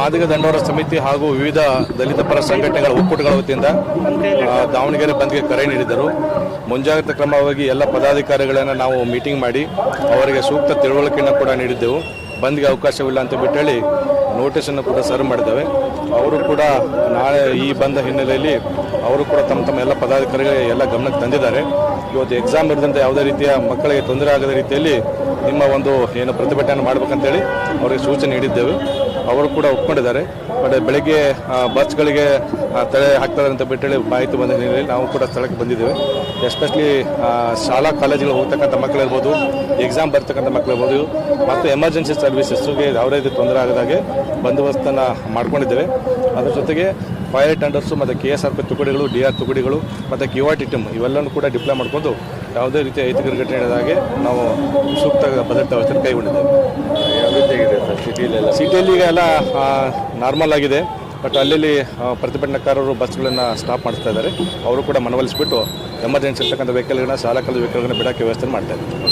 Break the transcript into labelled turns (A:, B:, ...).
A: ಮಾದಿಗ ದಂಡೋರ ಸಮಿತಿ ಹಾಗೂ ವಿವಿಧ ದಲಿತ ಪರ ಸಂಘಟನೆಗಳ ಒಕ್ಕೂಟಗಳ ವತಿಯಿಂದ ದಾವಣಗೆರೆ ಬಂದ್ಗೆ ಕರೆ ನೀಡಿದ್ದರು. ಮುಂಜಾಗ್ರತಾ ಕ್ರಮವಾಗಿ ಎಲ್ಲ ಪದಾಧಿಕಾರಿಗಳನ್ನು ನಾವು ಮೀಟಿಂಗ್ ಮಾಡಿ ಅವರಿಗೆ ಸೂಕ್ತ ತಿಳುವಳಿಕೆಯನ್ನು ಕೂಡ ನೀಡಿದ್ದೆವು. ಬಂದ್ಗೆ ಅವಕಾಶವಿಲ್ಲ ಅಂತ ಬಿಟ್ಟು ಹೇಳಿ ನೋಟಿಸನ್ನು ಕೂಡ ಸರ್ವ್ ಮಾಡಿದ್ದೇವೆ. ಅವರು ಕೂಡ ನಾಳೆ ಈ ಬಂದ ಹಿನ್ನೆಲೆಯಲ್ಲಿ ಅವರು ಕೂಡ ತಮ್ಮ ಎಲ್ಲ ಪದಾಧಿಕಾರಿಗಳಿಗೆ ಎಲ್ಲ ಗಮನಕ್ಕೆ ತಂದಿದ್ದಾರೆ. ಇವತ್ತು ಎಕ್ಸಾಮ್ ಇರದಂತೆ ಯಾವುದೇ ರೀತಿಯ ಮಕ್ಕಳಿಗೆ ತೊಂದರೆ ಆಗದ ರೀತಿಯಲ್ಲಿ ನಿಮ್ಮ ಒಂದು ಏನು ಪ್ರತಿಭಟನೆ ಮಾಡಬೇಕಂತೇಳಿ ಅವರಿಗೆ ಸೂಚನೆ ನೀಡಿದ್ದೆವು. ಅವರು ಕೂಡ ಒಪ್ಕೊಂಡಿದ್ದಾರೆ. ಬಟ್ ಬೆಳಗ್ಗೆ ಬಸ್ಗಳಿಗೆ ತಡೆ ಹಾಕ್ತಾರೆ ಅಂತ ಬಿಟ್ಟೇಳಿ ಮಾಹಿತಿ ಬಂದ ಹಿನ್ನೆಲೆಯಲ್ಲಿ ನಾವು ಕೂಡ ಸ್ಥಳಕ್ಕೆ ಬಂದಿದ್ದೇವೆ. ಎಸ್ಪೆಷಲಿ ಶಾಲಾ ಕಾಲೇಜುಗಳು ಹೋಗ್ತಕ್ಕಂಥ ಮಕ್ಕಳಿರ್ಬೋದು, ಎಕ್ಸಾಮ್ ಬರ್ತಕ್ಕಂಥ ಮಕ್ಕಳಿರ್ಬೋದು ಮತ್ತು ಎಮರ್ಜೆನ್ಸಿ ಸರ್ವಿಸಸ್ಗೆ ಯಾವುದೇ ರೀತಿ ತೊಂದರೆ ಆಗದಾಗೆ ಬಂದೋಬಸ್ತನ್ನು ಮಾಡ್ಕೊಂಡಿದ್ದೇವೆ. ಅದರ ಜೊತೆಗೆ ಫೈರ್ ಟೆಂಡರ್ಸು ಮತ್ತು KSRP ತುಕಡಿಗಳು, DR ತುಕಡಿಗಳು ಮತ್ತು QRT ಟೀಮ್ ಇವೆಲ್ಲವೂ ಕೂಡ ಡಿಪ್ಲಾಯ್ ಮಾಡಿಕೊಂಡು ಯಾವುದೇ ರೀತಿಯ ಅಹಿತಕರ ಘಟನೆ ನಡೆದಾಗೆ ನಾವು ಸೂಕ್ತ ಭದ್ರತಾ ವ್ಯವಸ್ಥೆ ಕೈಗೊಂಡಿದ್ದೇವೆ.
B: ಯಾವ ರೀತಿಯಾಗಿದೆ ಸರ್
A: ಸಿಟಿಯಲ್ಲಿ ಈಗ ಎಲ್ಲ ನಾರ್ಮಲ್ ಆಗಿದೆ. ಬಟ್ ಅಲ್ಲಿ ಪ್ರತಿಭಟನಾಕಾರರು ಬಸ್ಗಳನ್ನು ಸ್ಟಾಪ್ ಮಾಡ್ತಾ ಇದ್ದಾರೆ. ಅವರು ಕೂಡ ಮನವೊಲಿಸಿಬಿಟ್ಟು ಎಮರ್ಜೆನ್ಸಿ ಇರ್ತಕ್ಕಂಥ ವೆಹಿಕಲ್ಗಳನ್ನ, ಶಾಲಾ ಕಾಲೇಜು ವೆಹಿಕಲ್ಗಳನ್ನ ಬಿಡೋಕ್ಕೆ ವ್ಯವಸ್ಥೆ ಮಾಡ್ತಾ ಇದ್ದಾರೆ.